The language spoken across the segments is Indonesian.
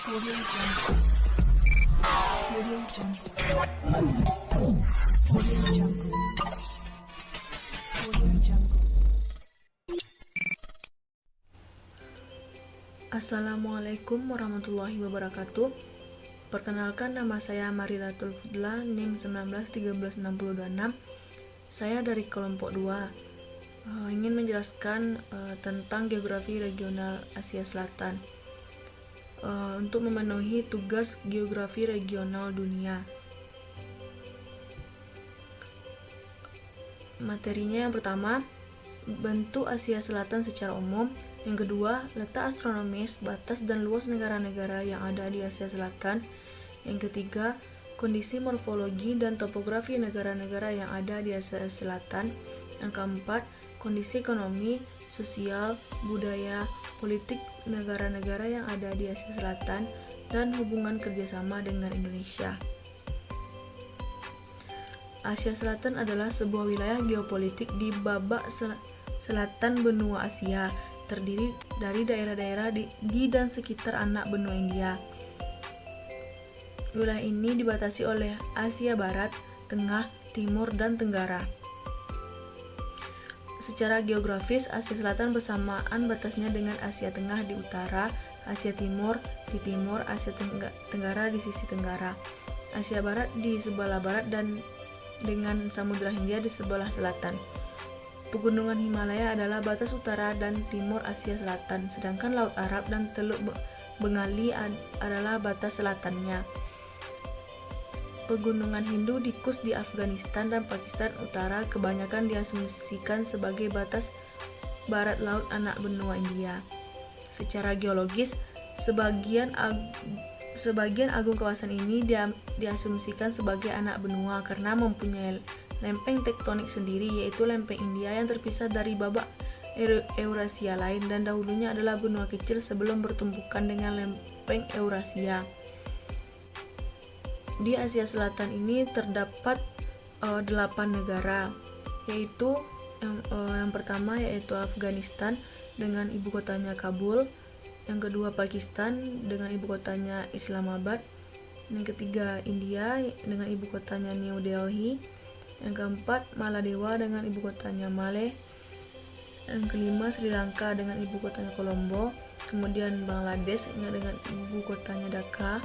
Audio Jungle. Audio Jungle. Audio Jungle. Audio Jungle. Assalamualaikum warahmatullahi wabarakatuh. Perkenalkan, nama saya Marilatul Fudla, NIM 19136026. Saya dari kelompok 2. Ingin menjelaskan tentang geografi regional Asia Selatan. Untuk memenuhi tugas geografi regional dunia. Materinya yang pertama, bentuk Asia Selatan secara umum. Yang kedua, letak astronomis, batas dan luas negara-negara yang ada di Asia Selatan. Yang ketiga, kondisi morfologi dan topografi negara-negara yang ada di Asia Selatan. Yang keempat, kondisi ekonomi, sosial, budaya, politik negara-negara yang ada di Asia Selatan, dan hubungan kerjasama dengan Indonesia. Asia Selatan adalah sebuah wilayah geopolitik di babak selatan benua Asia, terdiri dari daerah-daerah di dan sekitar anak benua India. Wilayah ini dibatasi oleh Asia Barat, Tengah, Timur, dan Tenggara. Secara geografis, Asia Selatan bersamaan batasnya dengan Asia Tengah di utara, Asia Timur di timur, Asia Tenggara di sisi tenggara, Asia Barat di sebelah barat, dan dengan Samudra Hindia di sebelah selatan. Pegunungan Himalaya adalah batas utara dan timur Asia Selatan, sedangkan Laut Arab dan Teluk Bengali adalah batas selatannya. Pegunungan Hindu di Kush di Afghanistan dan Pakistan Utara kebanyakan diasumsikan sebagai batas barat laut anak benua India. Secara geologis, sebagian agung kawasan ini diasumsikan sebagai anak benua karena mempunyai lempeng tektonik sendiri, yaitu lempeng India yang terpisah dari babak Eurasia lain dan dahulunya adalah benua kecil sebelum bertumbukan dengan lempeng Eurasia. Di Asia Selatan ini terdapat 8 negara, yaitu yang pertama yaitu Afghanistan dengan ibu kotanya Kabul, yang kedua Pakistan dengan ibu kotanya Islamabad, yang ketiga India dengan ibu kotanya New Delhi, yang keempat Maladewa dengan ibu kotanya Malé, yang kelima Sri Lanka dengan ibu kotanya Colombo, kemudian Bangladesh dengan ibu kotanya Dhaka,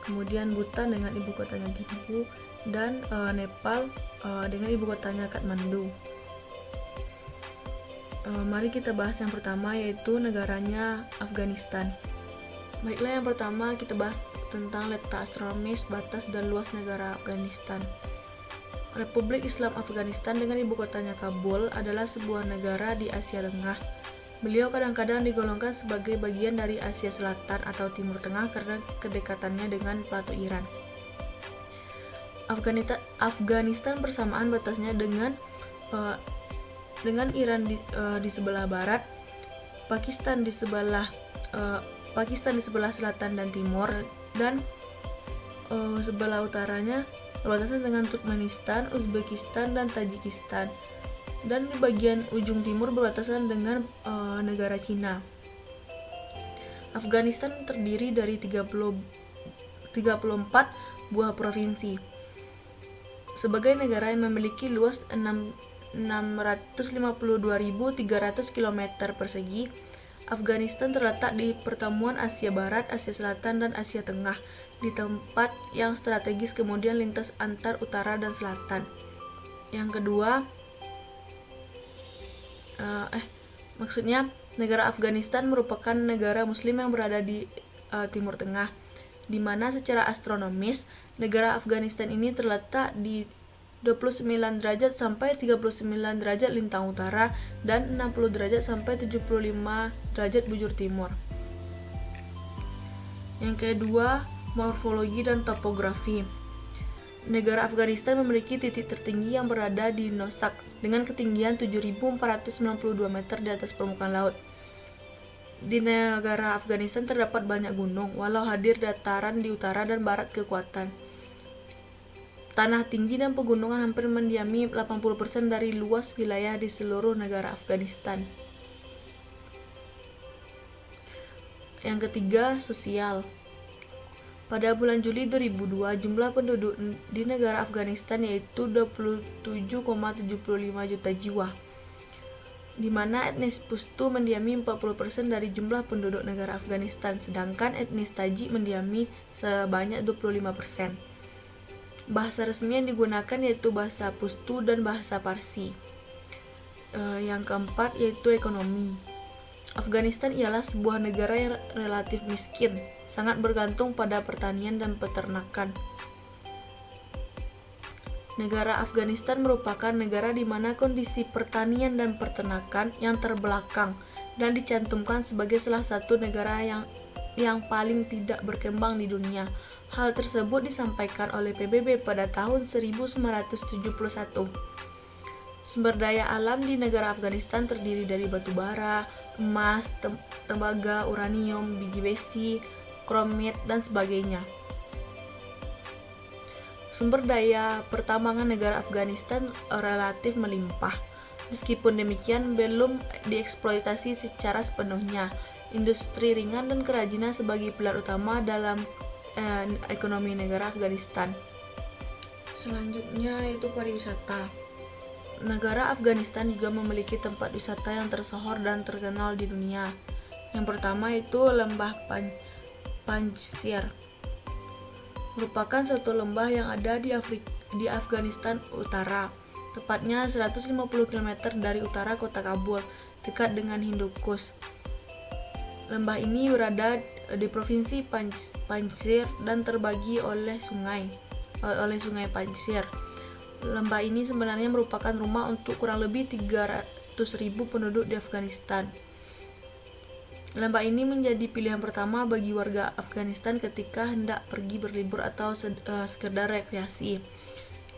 kemudian Bhutan dengan ibu kotanya Thimphu, dan Nepal dengan ibu kotanya Kathmandu. Mari kita bahas yang pertama, yaitu negaranya Afghanistan. Baiklah, yang pertama kita bahas tentang letak astronomis, batas, dan luas negara Afghanistan. Republik Islam Afghanistan dengan ibu kotanya Kabul adalah sebuah negara di Asia Tengah. Beliau kadang-kadang digolongkan sebagai bagian dari Asia Selatan atau Timur Tengah karena kedekatannya dengan plato Iran. Afghanistan bersamaan batasnya dengan Iran di sebelah barat, Pakistan di sebelah selatan dan timur, dan sebelah utaranya berbatasan dengan Turkmenistan, Uzbekistan, dan Tajikistan. Dan di bagian ujung timur berbatasan dengan negara Cina. Afghanistan terdiri dari 34 buah provinsi. Sebagai negara yang memiliki luas 652.300 km persegi, Afghanistan terletak di pertemuan Asia Barat, Asia Selatan, dan Asia Tengah, di tempat yang strategis kemudian lintas antar utara dan selatan. Yang kedua, negara Afghanistan merupakan negara muslim yang berada di Timur Tengah, di mana secara astronomis negara Afghanistan ini terletak di 29 derajat sampai 39 derajat lintang utara dan 60 derajat sampai 75 derajat bujur timur. Yang kedua, morfologi dan topografi. Negara Afghanistan memiliki titik tertinggi yang berada di Nosak dengan ketinggian 7.492 meter di atas permukaan laut. Di negara Afghanistan terdapat banyak gunung, walau hadir dataran di utara dan barat kekuatan. Tanah tinggi dan pegunungan hampir mendiami 80% dari luas wilayah di seluruh negara Afghanistan. Yang ketiga, sosial. Pada bulan Juli 2002, jumlah penduduk di negara Afghanistan yaitu 27,75 juta jiwa, di mana etnis Pashto mendiami 40% dari jumlah penduduk negara Afghanistan, sedangkan etnis Tajik mendiami sebanyak 25%. Bahasa resmi yang digunakan yaitu bahasa Pashto dan bahasa Parsi. Yang keempat yaitu ekonomi. Afghanistan ialah sebuah negara yang relatif miskin, sangat bergantung pada pertanian dan peternakan. Negara Afghanistan merupakan negara di mana kondisi pertanian dan peternakan yang terbelakang dan dicantumkan sebagai salah satu negara yang paling tidak berkembang di dunia. Hal tersebut disampaikan oleh PBB pada tahun 1971. Sumber daya alam di negara Afghanistan terdiri dari batu bara, emas, tembaga, uranium, biji besi, kromit, dan sebagainya. Sumber daya pertambangan negara Afghanistan relatif melimpah. Meskipun demikian, belum dieksploitasi secara sepenuhnya. Industri ringan dan kerajinan sebagai pilar utama dalam ekonomi negara Afghanistan. Selanjutnya yaitu pariwisata. Negara Afghanistan juga memiliki tempat wisata yang tersohor dan terkenal di dunia. Yang pertama itu Lembah Panjshir. Merupakan suatu lembah yang ada di Afghanistan Utara, tepatnya 150 km dari utara kota Kabul, dekat dengan Hindukush. Lembah ini berada di provinsi Panjshir dan terbagi oleh sungai Panjshir. Lembah ini sebenarnya merupakan rumah untuk kurang lebih 300.000 penduduk di Afghanistan. Lembah ini menjadi pilihan pertama bagi warga Afghanistan ketika hendak pergi berlibur atau sekedar rekreasi.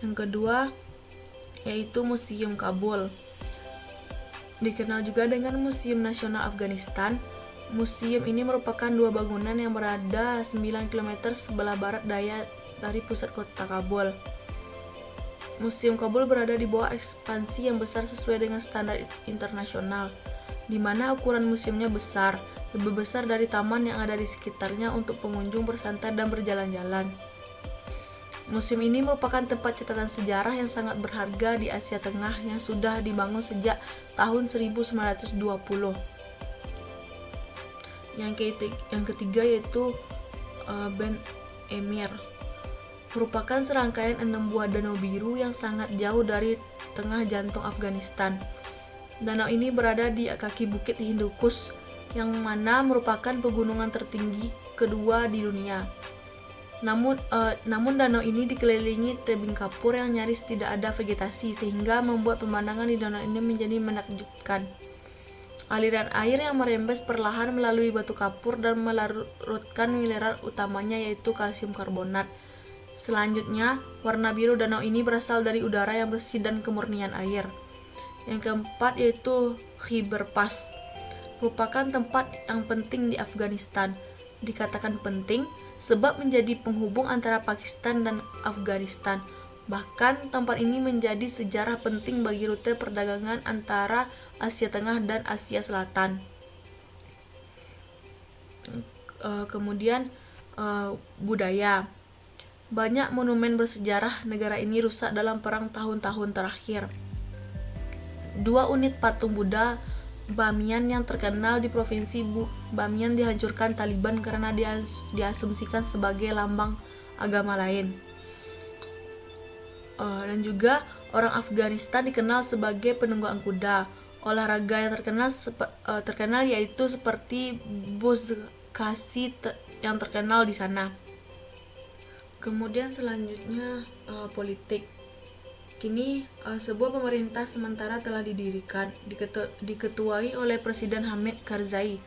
Yang kedua yaitu Museum Kabul. Dikenal juga dengan Museum Nasional Afghanistan. Museum ini merupakan dua bangunan yang berada 9 km sebelah barat daya dari pusat kota Kabul. Museum Kabul berada di bawah ekspansi yang besar sesuai dengan standar internasional, di mana ukuran museumnya besar, lebih besar dari taman yang ada di sekitarnya untuk pengunjung bersantai dan berjalan-jalan. Museum ini merupakan tempat catatan sejarah yang sangat berharga di Asia Tengah yang sudah dibangun sejak tahun 1920. Yang ketiga yaitu Ben Emir. Merupakan serangkaian 6 buah danau biru yang sangat jauh dari tengah jantung Afghanistan. Danau ini berada di kaki bukit Hindukush, yang mana merupakan pegunungan tertinggi kedua di dunia. Namun danau ini dikelilingi tebing kapur yang nyaris tidak ada vegetasi, sehingga membuat pemandangan di danau ini menjadi menakjubkan. Aliran air yang merembes perlahan melalui batu kapur dan melarutkan mineral utamanya yaitu kalsium karbonat. Selanjutnya, warna biru danau ini berasal dari udara yang bersih dan kemurnian air. Yang keempat yaitu Khyber Pass. Merupakan tempat yang penting di Afghanistan. Dikatakan penting sebab menjadi penghubung antara Pakistan dan Afghanistan. Bahkan tempat ini menjadi sejarah penting bagi rute perdagangan antara Asia Tengah dan Asia Selatan. Kemudian budaya. Banyak monumen bersejarah negara ini rusak dalam perang tahun-tahun terakhir. 2 unit patung Buddha Bamiyan yang terkenal di provinsi Bamiyan dihancurkan Taliban karena diasumsikan sebagai lambang agama lain. Dan juga orang Afghanistan dikenal sebagai penunggang kuda. Olahraga yang terkenal yaitu seperti buzkashi yang terkenal di sana. Kemudian selanjutnya politik. Kini sebuah pemerintah sementara telah didirikan, diketuai oleh Presiden Hamid Karzai.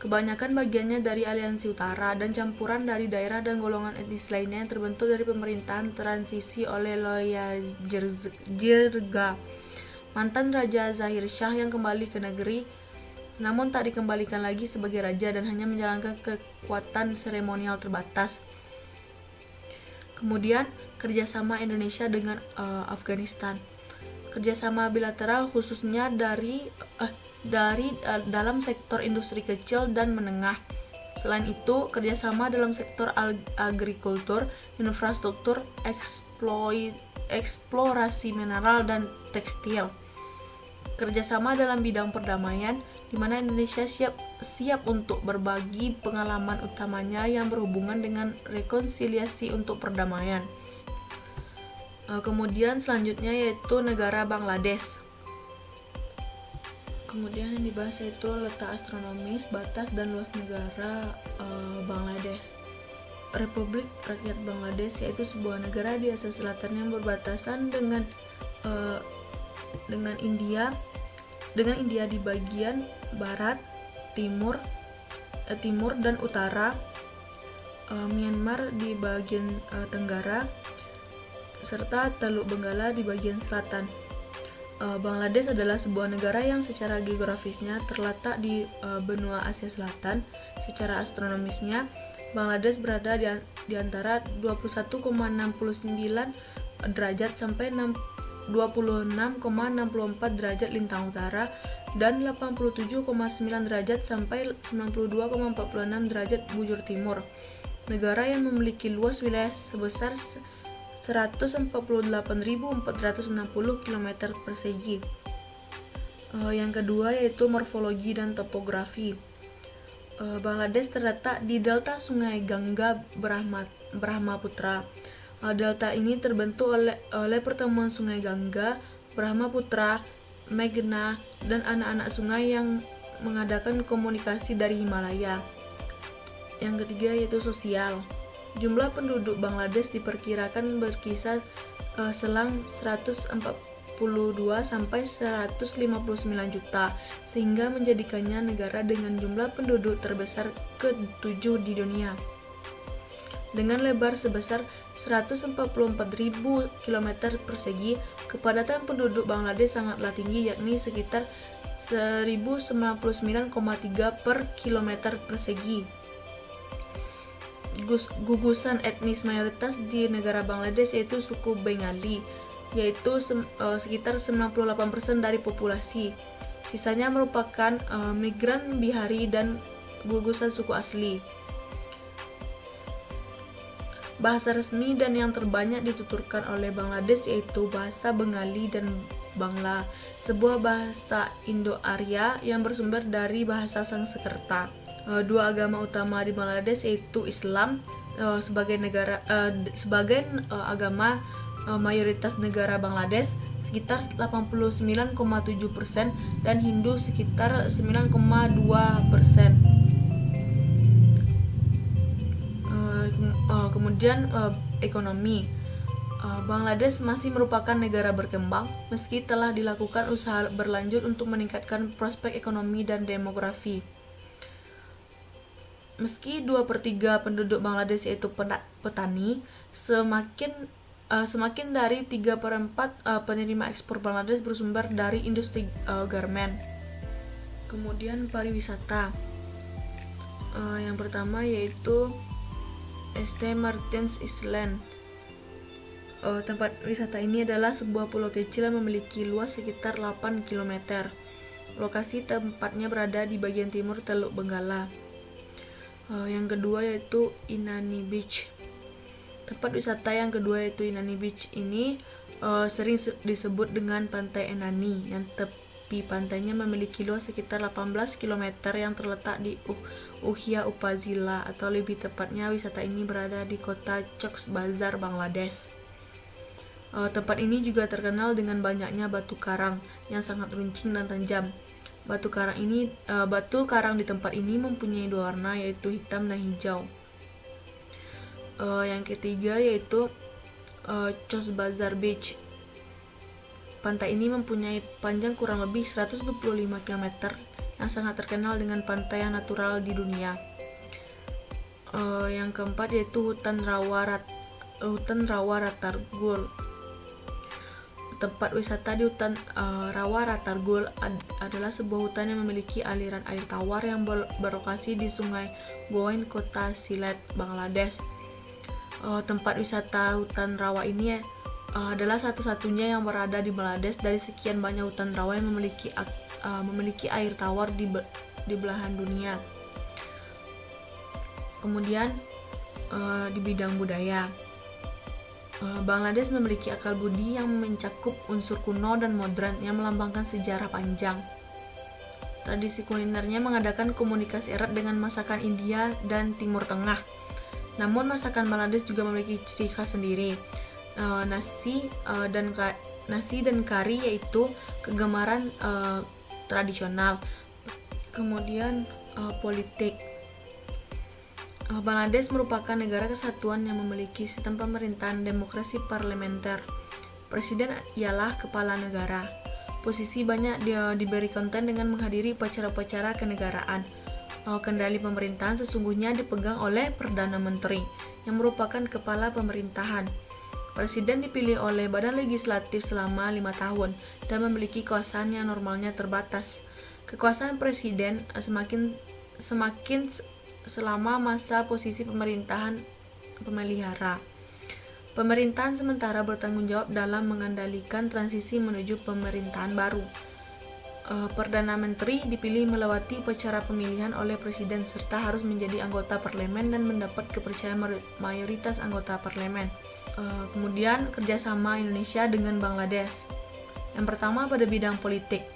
Kebanyakan bagiannya dari aliansi utara dan campuran dari daerah dan golongan etnis lainnya yang terbentuk dari pemerintahan transisi oleh Loya Jirga, mantan Raja Zahir Shah yang kembali ke negeri, namun tak dikembalikan lagi sebagai raja dan hanya menjalankan kekuatan seremonial terbatas. Kemudian kerjasama Indonesia dengan Afghanistan. Kerjasama bilateral khususnya dalam sektor industri kecil dan menengah. Selain itu, kerjasama dalam sektor agrikultur, infrastruktur, eksplorasi mineral, dan tekstil. Kerjasama dalam bidang perdamaian, di mana Indonesia siap untuk berbagi pengalaman utamanya yang berhubungan dengan rekonsiliasi untuk perdamaian. Kemudian selanjutnya yaitu negara Bangladesh. Kemudian yang dibahas yaitu letak astronomis, batas, dan luas negara Bangladesh. Republik Rakyat Bangladesh yaitu sebuah negara di Asia Selatan yang berbatasan dengan India di bagian barat, timur dan utara, Myanmar di bagian tenggara, serta Teluk Benggala di bagian selatan. Bangladesh adalah sebuah negara yang secara geografisnya terletak di benua Asia Selatan. Secara astronomisnya, Bangladesh berada di antara 21,69 derajat sampai 26,64 derajat lintang utara dan 87,9 derajat sampai 92,46 derajat bujur timur. Negara yang memiliki luas wilayah sebesar 148.460 km persegi. Yang kedua yaitu morfologi dan topografi. Bangladesh terletak di delta Sungai Gangga Brahmaputra. Delta ini terbentuk oleh pertemuan Sungai Gangga, Brahmaputra, Meghna, dan anak-anak sungai yang mengadakan komunikasi dari Himalaya. Yang ketiga yaitu sosial. Jumlah penduduk Bangladesh diperkirakan berkisar selang 142 sampai 159 juta, sehingga menjadikannya negara dengan jumlah penduduk terbesar ke-7 di dunia. Dengan lebar sebesar 144.000 km persegi, kepadatan penduduk Bangladesh sangatlah tinggi, yakni sekitar 1099,3 per kilometer persegi. Gugusan etnis mayoritas di negara Bangladesh yaitu suku Bengali, yaitu sekitar 98% dari populasi. Sisanya merupakan migran Bihari dan gugusan suku asli. Bahasa resmi dan yang terbanyak dituturkan oleh Bangladesh yaitu bahasa Bengali dan Bangla, sebuah bahasa Indo-Arya yang bersumber dari bahasa Sanskerta. Dua agama utama di Bangladesh yaitu Islam sebagai agama mayoritas negara Bangladesh sekitar 89,7% dan Hindu sekitar 9,2%. Kemudian ekonomi. Bangladesh masih merupakan negara berkembang meski telah dilakukan usaha berlanjut untuk meningkatkan prospek ekonomi dan demografi. Meski 2/3 penduduk Bangladesh yaitu petani, semakin dari 3/4 penerima ekspor Bangladesh bersumber dari industri garmen. Kemudian pariwisata. Yang pertama yaitu St. Martin's Island. Tempat wisata ini adalah sebuah pulau kecil yang memiliki luas sekitar 8 km. Lokasi tempatnya berada di bagian timur Teluk Benggala. Yang kedua yaitu Inani Beach. Tempat wisata yang kedua yaitu Inani Beach ini sering disebut dengan Pantai Enani, yang tepi pantainya memiliki luas sekitar 18 km yang terletak di Uhia Upazila, atau lebih tepatnya wisata ini berada di kota Cox's Bazar, Bangladesh. Tempat ini juga terkenal dengan banyaknya batu karang yang sangat runcing dan tajam. Batu karang di tempat ini mempunyai dua warna, yaitu hitam dan hijau. Yang ketiga yaitu Cox's Bazar Beach. Pantai ini mempunyai panjang kurang lebih 125 km yang sangat terkenal dengan pantai yang natural di dunia. Yang keempat yaitu Hutan Rawa Ratargul. Tempat wisata di Hutan Rawa Ratargul adalah sebuah hutan yang memiliki aliran air tawar yang berlokasi di Sungai Goen, kota Sylhet, Bangladesh. Tempat wisata hutan rawa ini adalah satu-satunya yang berada di Bangladesh dari sekian banyak hutan rawa yang memiliki air tawar di belahan dunia. Kemudian di bidang budaya, Bangladesh memiliki akal budi yang mencakup unsur kuno dan modern yang melambangkan sejarah panjang. Tradisi kulinernya mengadakan komunikasi erat dengan masakan India dan Timur Tengah. Namun masakan Bangladesh juga memiliki ciri khas sendiri. Nasi dan kari yaitu kegemaran tradisional. Kemudian politik. Bangladesh merupakan negara kesatuan yang memiliki sistem pemerintahan demokrasi parlementer. Presiden ialah kepala negara. Posisi banyak diberi konten dengan menghadiri upacara-upacara kenegaraan. Kendali pemerintahan sesungguhnya dipegang oleh Perdana Menteri, yang merupakan kepala pemerintahan. Presiden dipilih oleh badan legislatif selama 5 tahun dan memiliki kekuasaan yang normalnya terbatas. Kekuasaan presiden semakin selama masa posisi pemerintahan pemelihara. Pemerintahan sementara bertanggung jawab dalam mengendalikan transisi menuju pemerintahan baru. Perdana Menteri dipilih melewati upacara pemilihan oleh presiden serta harus menjadi anggota parlemen dan mendapat kepercayaan mayoritas anggota parlemen. Kemudian kerjasama Indonesia dengan Bangladesh. Yang pertama pada bidang politik.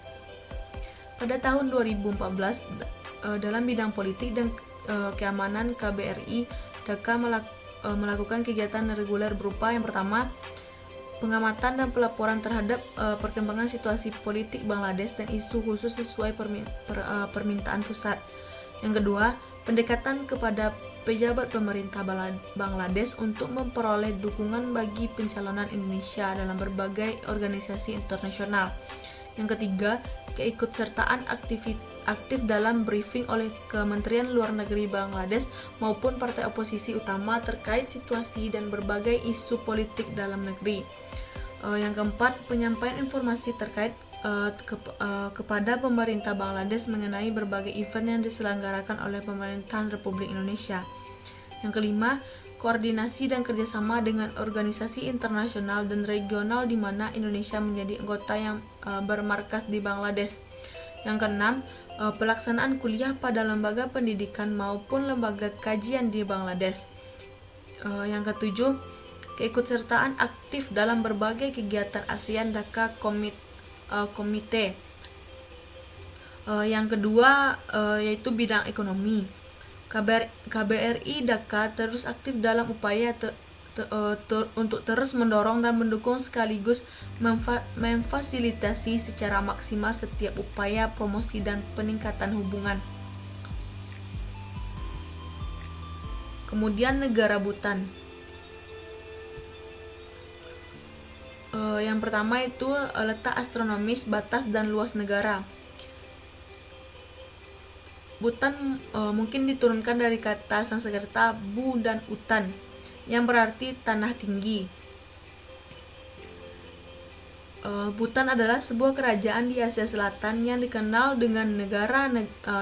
Pada tahun 2014 dalam bidang politik dan keamanan KBRI Dhaka melakukan kegiatan reguler berupa yang pertama pengamatan dan pelaporan terhadap perkembangan situasi politik Bangladesh dan isu khusus sesuai permintaan pusat. Yang kedua, pendekatan kepada pejabat pemerintah Bangladesh untuk memperoleh dukungan bagi pencalonan Indonesia dalam berbagai organisasi internasional. Yang ketiga, keikutsertaan aktif dalam briefing oleh Kementerian Luar Negeri Bangladesh maupun partai oposisi utama terkait situasi dan berbagai isu politik dalam negeri. Yang keempat, penyampaian informasi terkait kepada pemerintah Bangladesh mengenai berbagai event yang diselenggarakan oleh pemerintahan Republik Indonesia. Yang kelima, koordinasi dan kerjasama dengan organisasi internasional dan regional di mana Indonesia menjadi anggota yang bermarkas di Bangladesh. Yang keenam, pelaksanaan kuliah pada lembaga pendidikan maupun lembaga kajian di Bangladesh. Yang ketujuh, keikutsertaan aktif dalam berbagai kegiatan ASEAN Dhaka Komite. Yang kedua yaitu bidang ekonomi. KBRI Dhaka terus aktif dalam upaya untuk terus mendorong dan mendukung sekaligus memfasilitasi secara maksimal setiap upaya promosi dan peningkatan hubungan. Kemudian negara Bhutan. Yang pertama itu letak astronomis, batas dan luas negara. Bhutan mungkin diturunkan dari kata Sanskerta Bu dan Utan yang berarti tanah tinggi. Bhutan adalah sebuah kerajaan di Asia Selatan yang dikenal dengan negara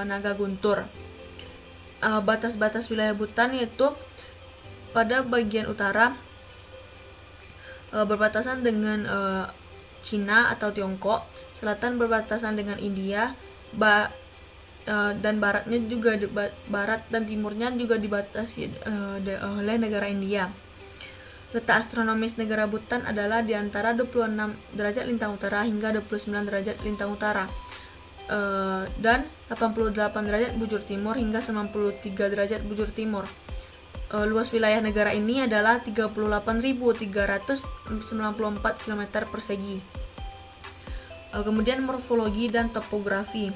naga guntur. Batas-batas wilayah Bhutan yaitu pada bagian utara berbatasan dengan Cina atau Tiongkok, selatan berbatasan dengan India, dan baratnya juga barat dan timurnya juga dibatasi oleh negara India. Letak astronomis negara Bhutan adalah di antara 26 derajat lintang utara hingga 29 derajat lintang utara dan 88 derajat bujur timur hingga 93 derajat bujur timur. Luas wilayah negara ini adalah 38.394 km persegi. Kemudian morfologi dan topografi.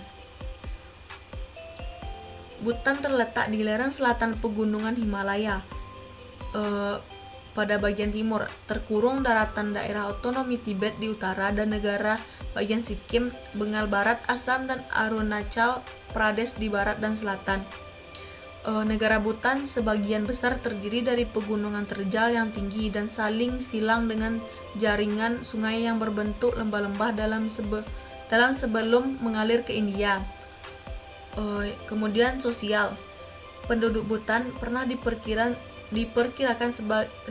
Bhutan terletak di lereng selatan pegunungan Himalaya. Pada bagian timur terkurung daratan daerah otonomi Tibet di utara dan negara bagian Sikkim, Bengal Barat, Assam dan Arunachal Pradesh di barat dan selatan. Negara Bhutan sebagian besar terdiri dari pegunungan terjal yang tinggi dan saling silang dengan jaringan sungai yang berbentuk lembah-lembah dalam sebelum mengalir ke India. Kemudian sosial. Penduduk Bhutan pernah diperkirakan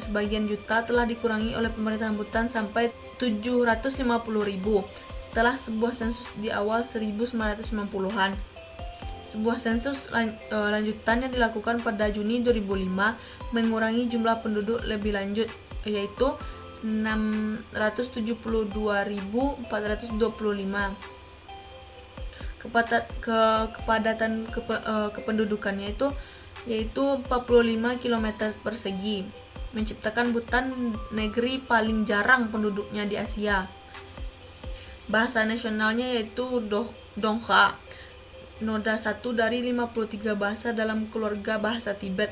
sebagian juta telah dikurangi oleh pemerintahan Bhutan sampai 750.000 setelah sebuah sensus di awal 1990-an. Sebuah sensus lanjutan yang dilakukan pada Juni 2005 mengurangi jumlah penduduk lebih lanjut, yaitu 672.425. Kepadatan kependudukannya yaitu 45 km persegi, menciptakan Bhutan negeri paling jarang penduduknya di Asia. Bahasa nasionalnya yaitu Dongha, noda 1 dari 53 bahasa dalam keluarga bahasa Tibet.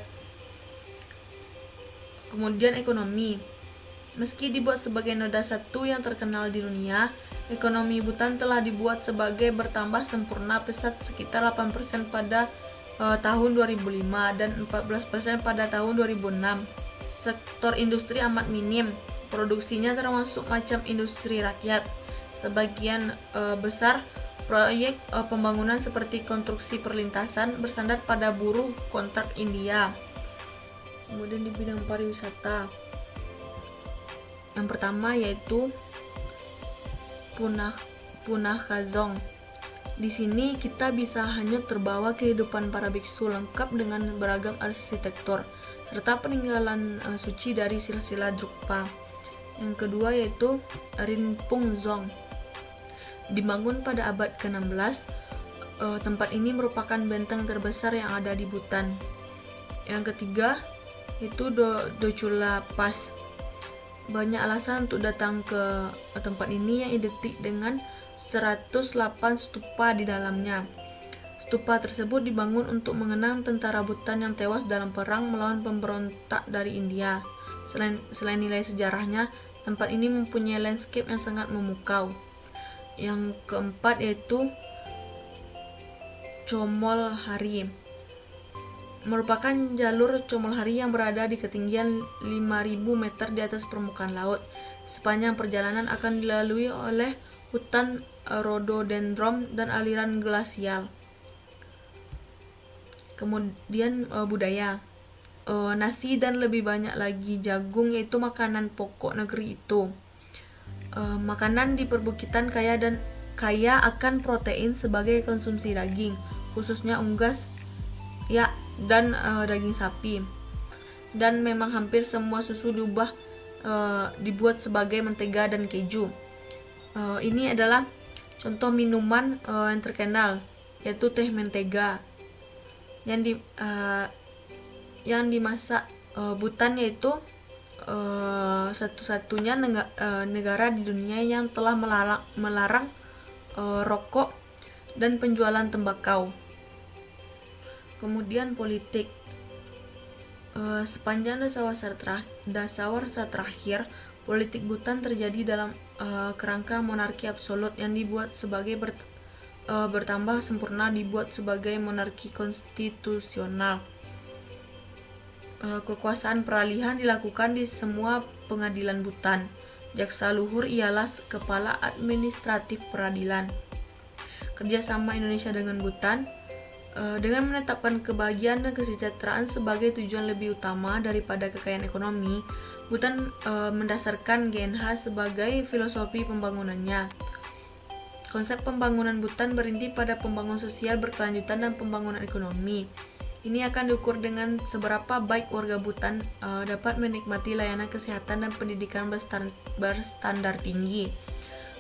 Kemudian ekonomi. Meski dibuat sebagai noda 1 yang terkenal di dunia, ekonomi Bhutan telah dibuat sebagai bertambah sempurna pesat sekitar 8% pada tahun 2005 dan 14% pada tahun 2006. Sektor industri amat minim, produksinya termasuk macam industri rakyat. Sebagian besar proyek pembangunan seperti konstruksi perlintasan bersandar pada buruh kontrak India. Kemudian di bidang pariwisata, yang pertama yaitu Punakha Kazong. Di sini kita bisa hanyut terbawa kehidupan para biksu lengkap dengan beragam arsitektur serta peninggalan suci dari silsilah Drukpa. Yang kedua yaitu Rinpung Zong. Dibangun pada abad ke-16, tempat ini merupakan benteng terbesar yang ada di Bhutan. Yang ketiga itu Dochula Pass. Banyak alasan untuk datang ke tempat ini yang identik dengan 108 stupa di dalamnya. Stupa tersebut dibangun untuk mengenang tentara Bhutan yang tewas dalam perang melawan pemberontak dari India. Selain nilai sejarahnya, tempat ini mempunyai landscape yang sangat memukau. Yang keempat yaitu Chomol Hari. Merupakan jalur Chomol Hari yang berada di ketinggian 5.000 meter di atas permukaan laut. Sepanjang perjalanan akan dilalui oleh hutan rhododendron dan aliran glasial. Kemudian budaya. Nasi dan lebih banyak lagi jagung yaitu makanan pokok negeri itu. Makanan di perbukitan kaya akan protein sebagai konsumsi daging, khususnya unggas dan daging sapi. Dan memang hampir semua susu dibuat sebagai mentega dan keju. Ini adalah contoh minuman yang terkenal, yaitu teh mentega yang dimasak Bhutan, yaitu satu-satunya negara di dunia yang telah melarang rokok dan penjualan tembakau. Kemudian politik. Sepanjang dasawarsa terakhir, politik Bhutan terjadi dalam kerangka monarki absolut yang dibuat sebagai bertambah sempurna dibuat sebagai monarki konstitusional. Kekuasaan peralihan dilakukan di semua pengadilan Bhutan. Jaksa luhur ialah kepala administratif peradilan. Kerjasama Indonesia dengan Bhutan dengan menetapkan kebahagiaan dan kesejahteraan sebagai tujuan lebih utama daripada kekayaan ekonomi, Bhutan mendasarkan GNH sebagai filosofi pembangunannya. Konsep pembangunan Bhutan berinti pada pembangunan sosial berkelanjutan dan pembangunan ekonomi. Ini akan diukur dengan seberapa baik warga Bhutan dapat menikmati layanan kesehatan dan pendidikan berstandar tinggi.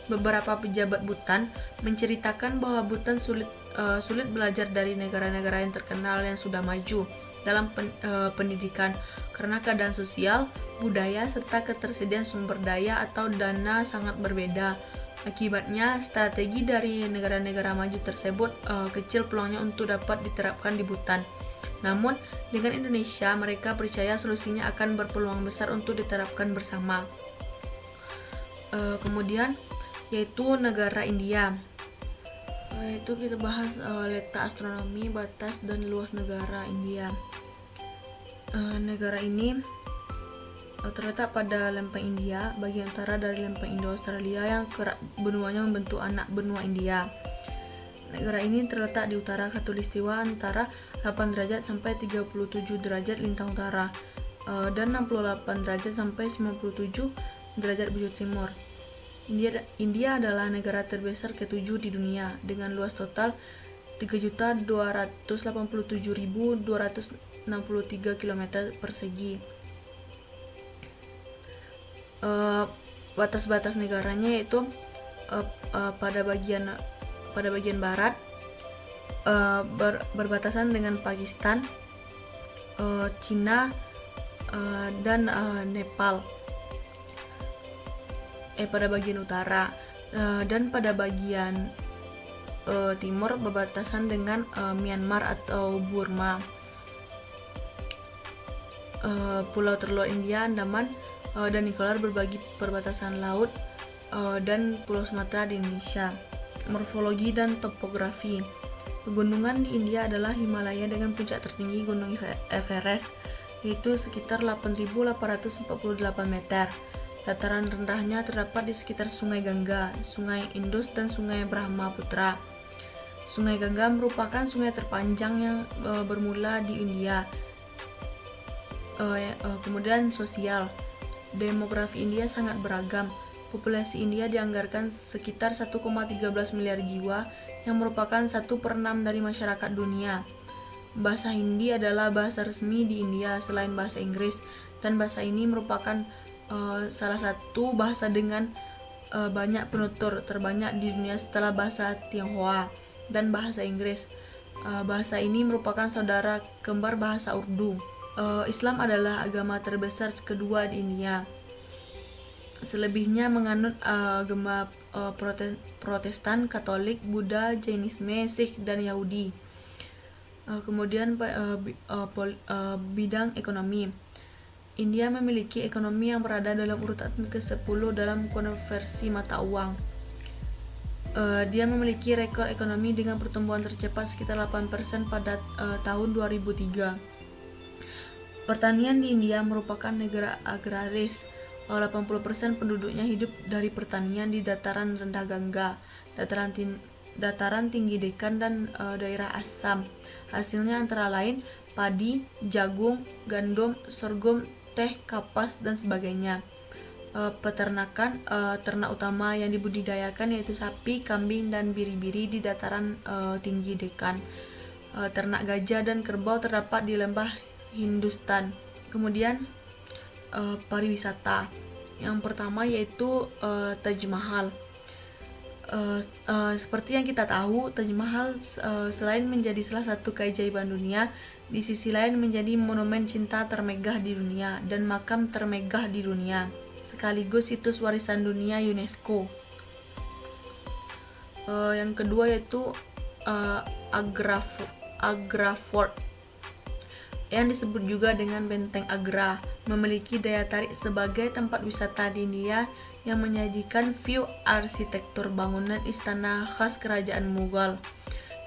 Beberapa pejabat Bhutan menceritakan bahwa Bhutan sulit belajar dari negara-negara yang terkenal yang sudah maju dalam pendidikan karena keadaan sosial, budaya, serta ketersediaan sumber daya atau dana sangat berbeda. Akibatnya, strategi dari negara-negara maju tersebut kecil peluangnya untuk dapat diterapkan di Bhutan. Namun, dengan Indonesia, mereka percaya solusinya akan berpeluang besar untuk diterapkan bersama. Kemudian, yaitu negara India. Itu kita bahas letak astronomi, batas, dan luas negara India. Negara ini terletak pada lempeng India, bagian utara dari lempeng Indo-Australia yang benuanya membentuk anak benua India. Negara ini terletak di utara khatulistiwa antara 8 derajat sampai 37 derajat lintang utara dan 68 derajat sampai 97 derajat bujur timur. India adalah negara terbesar ke-7 di dunia dengan luas total 3.287.263 km persegi. Batas-batas negaranya yaitu pada bagian barat berbatasan dengan Pakistan, Cina, dan Nepal. Pada bagian utara, dan pada bagian timur berbatasan dengan Myanmar atau Burma. Pulau terluar India, Andaman, dan Nicobar berbagi perbatasan laut dan Pulau Sumatera di Indonesia. Morfologi dan topografi. Pegunungan di India adalah Himalaya dengan puncak tertinggi Gunung Everest, yaitu sekitar 8.848 meter. Dataran rendahnya terdapat di sekitar Sungai Gangga, Sungai Indus, dan Sungai Brahmaputra. Sungai Gangga merupakan sungai terpanjang yang bermula di India. Kemudian sosial. Demografi India sangat beragam. Populasi India dianggarkan sekitar 1,13 miliar jiwa, yang merupakan 1/6 dari masyarakat dunia. Bahasa Hindi adalah bahasa resmi di India selain bahasa Inggris, dan bahasa ini merupakan salah satu bahasa dengan banyak penutur terbanyak di dunia setelah bahasa Tionghoa dan bahasa Inggris. Bahasa ini merupakan saudara kembar bahasa Urdu. Islam adalah agama terbesar kedua di India. Selebihnya menganut agama Protestan, Katolik, Buddha, Jainisme, Sikh, dan Yahudi. Kemudian bidang ekonomi. India memiliki ekonomi yang berada dalam urutan ke-10 dalam konversi mata uang. Dia memiliki rekor ekonomi dengan pertumbuhan tercepat sekitar 8% pada tahun 2003. Pertanian di India merupakan negara agraris. 80% penduduknya hidup dari pertanian di dataran rendah Gangga, dataran tinggi Deccan, dan daerah Assam. Hasilnya antara lain padi, jagung, gandum, sorghum, teh, kapas, dan sebagainya. Peternakan, ternak utama yang dibudidayakan yaitu sapi, kambing, dan biri-biri di dataran tinggi Deccan. Ternak gajah dan kerbau terdapat di lembah Hindustan. Kemudian pariwisata. Yang pertama yaitu Taj Mahal. Seperti yang kita tahu, Taj Mahal selain menjadi salah satu keajaiban dunia, di sisi lain menjadi monumen cinta termegah di dunia dan makam termegah di dunia, sekaligus situs warisan dunia UNESCO. Yang kedua yaitu Agra Fort, yang disebut juga dengan Benteng Agra, memiliki daya tarik sebagai tempat wisata di India yang menyajikan view arsitektur bangunan istana khas kerajaan Mughal.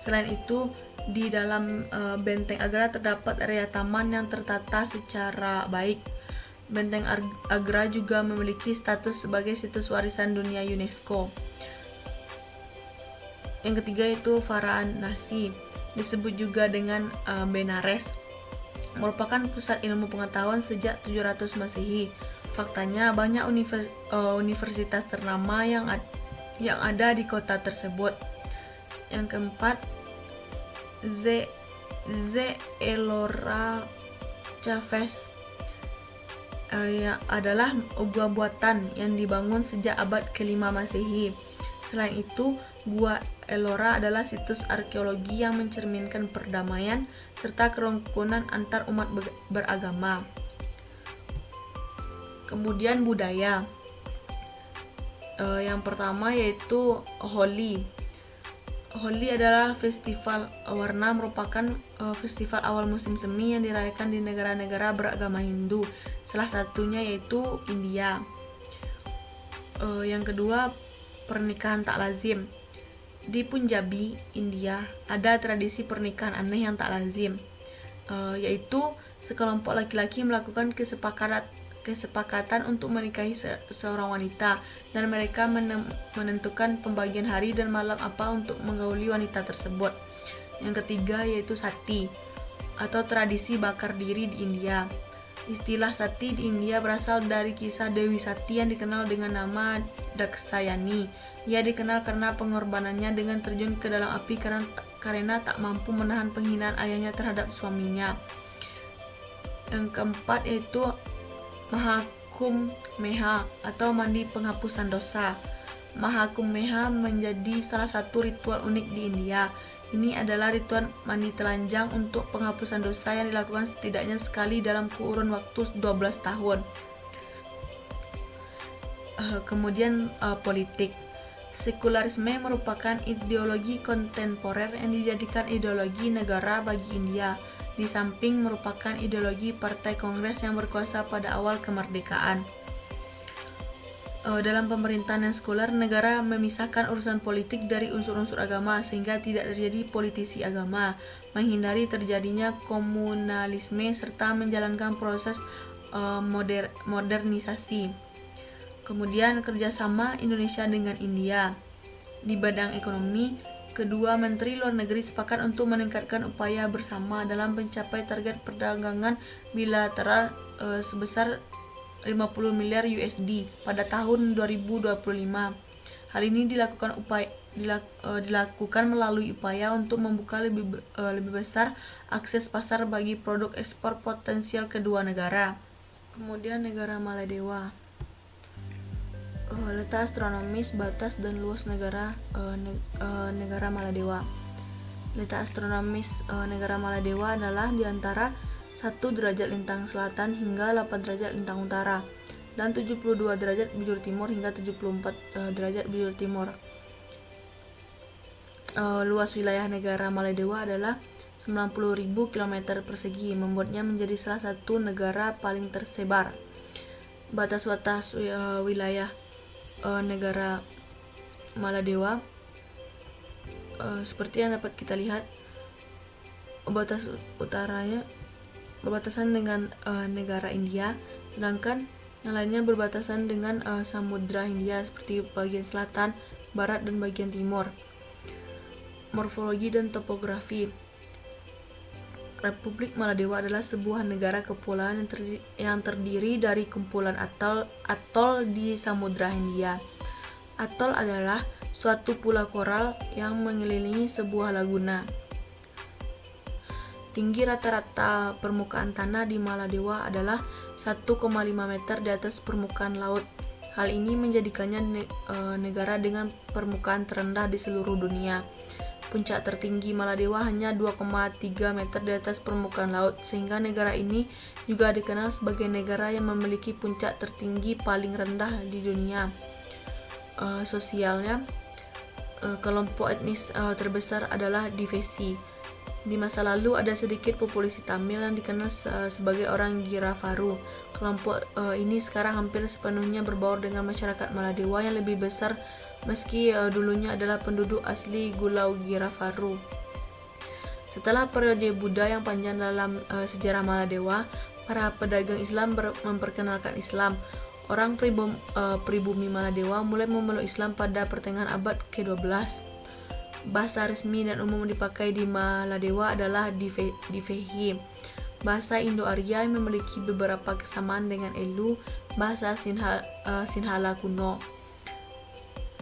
Selain itu, di dalam Benteng Agra terdapat area taman yang tertata secara baik. Benteng Agra juga memiliki status sebagai situs warisan dunia UNESCO. Yang ketiga itu Varanasi, disebut juga dengan Benares, merupakan pusat ilmu pengetahuan sejak 700 Masehi. Faktanya banyak universitas ternama yang ada di kota tersebut. Yang keempat, Ellora Chavez, yang adalah gua buatan yang dibangun sejak abad ke-5 Masehi. Selain itu, Gua Ellora adalah situs arkeologi yang mencerminkan perdamaian serta kerukunan antar umat beragama. Kemudian budaya. Yang pertama yaitu Holi. Holi adalah festival warna, merupakan festival awal musim semi yang dirayakan di negara-negara beragama Hindu. Salah satunya yaitu India. Yang kedua, pernikahan tak lazim. Di Punjabi, India, ada tradisi pernikahan aneh yang tak lazim, yaitu sekelompok laki-laki melakukan kesepakatan untuk menikahi seorang wanita, dan mereka menentukan pembagian hari dan malam apa untuk menggauli wanita tersebut. Yang ketiga yaitu sati, atau tradisi bakar diri di India. Istilah sati di India berasal dari kisah Dewi Sati yang dikenal dengan nama Dakshayani. Ia dikenal karena pengorbanannya dengan terjun ke dalam api karena tak mampu menahan penghinaan ayahnya terhadap suaminya. Yang keempat yaitu Mahakumbha atau mandi penghapusan dosa. Mahakumbha menjadi salah satu ritual unik di India. Ini adalah ritual mandi telanjang untuk penghapusan dosa yang dilakukan setidaknya sekali dalam kurun waktu 12 tahun. Kemudian politik. Sekularisme merupakan ideologi kontemporer yang dijadikan ideologi negara bagi India, di samping merupakan ideologi partai Kongres yang berkuasa pada awal kemerdekaan. Dalam pemerintahan yang sekuler, negara memisahkan urusan politik dari unsur-unsur agama sehingga tidak terjadi politisi agama, menghindari terjadinya komunalisme serta menjalankan proses modernisasi. Kemudian kerjasama Indonesia dengan India. Di bidang ekonomi, kedua Menteri Luar Negeri sepakat untuk meningkatkan upaya bersama dalam mencapai target perdagangan bilateral sebesar 50 miliar USD pada tahun 2025. Hal ini dilakukan melalui upaya untuk membuka lebih besar akses pasar bagi produk ekspor potensial kedua negara. Kemudian negara Maladewa. Letak astronomis, batas dan luas negara Maladewa. Letak astronomis negara Maladewa adalah di antara 1 derajat lintang selatan hingga 8 derajat lintang utara dan 72 derajat bujur timur hingga 74 derajat bujur timur. Luas wilayah negara Maladewa adalah 90.000 km persegi, membuatnya menjadi salah satu negara paling tersebar. Batas-batas wilayah negara Maladewa seperti yang dapat kita lihat, batas utaranya berbatasan dengan negara India, sedangkan yang lainnya berbatasan dengan Samudra Hindia seperti bagian selatan, barat, dan bagian timur. Morfologi dan topografi. Republik Maladewa adalah sebuah negara kepulauan yang terdiri dari kumpulan atol di Samudra Hindia. Atol adalah suatu pulau koral yang mengelilingi sebuah laguna. Tinggi rata-rata permukaan tanah di Maladewa adalah 1,5 meter di atas permukaan laut. Hal ini menjadikannya negara dengan permukaan terendah di seluruh dunia. Puncak tertinggi Maladewa hanya 2,3 meter di atas permukaan laut, sehingga negara ini juga dikenal sebagai negara yang memiliki puncak tertinggi paling rendah di dunia. Sosialnya, kelompok etnis terbesar adalah Divesi. Di masa lalu ada sedikit populasi Tamil yang dikenal sebagai orang Giravaru. Kelompok ini sekarang hampir sepenuhnya berbaur dengan masyarakat Maladewa yang lebih besar, meski dulunya adalah penduduk asli Gulau Giravaru. Setelah periode Buddha yang panjang dalam sejarah Maladewa, para pedagang Islam memperkenalkan Islam. Orang pribumi Maladewa mulai memeluk Islam pada pertengahan abad ke-12. Bahasa resmi dan umum dipakai di Maladewa adalah Divesi. Bahasa Indo-Arya yang memiliki beberapa kesamaan dengan Elu, bahasa Sinhala kuno.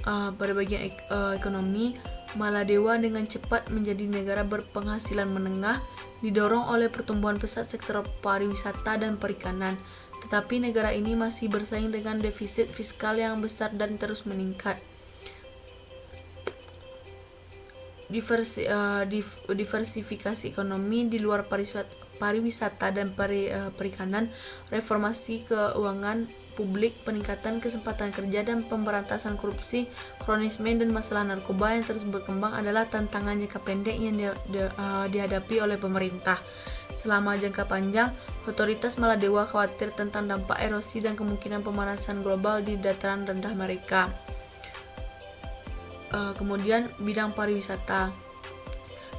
Pada bagian ekonomi, Maladewa dengan cepat menjadi negara berpenghasilan menengah, didorong oleh pertumbuhan pesat sektor pariwisata dan perikanan. Tetapi negara ini masih bersaing dengan defisit fiskal yang besar dan terus meningkat. Diversifikasi ekonomi di luar pariwisata dan perikanan, reformasi keuangan publik, peningkatan kesempatan kerja, dan pemberantasan korupsi, kronisme, dan masalah narkoba yang terus berkembang adalah tantangan jangka pendek yang dihadapi oleh pemerintah. Selama jangka panjang, otoritas Maladewa khawatir tentang dampak erosi dan kemungkinan pemanasan global di dataran rendah mereka. Kemudian bidang pariwisata.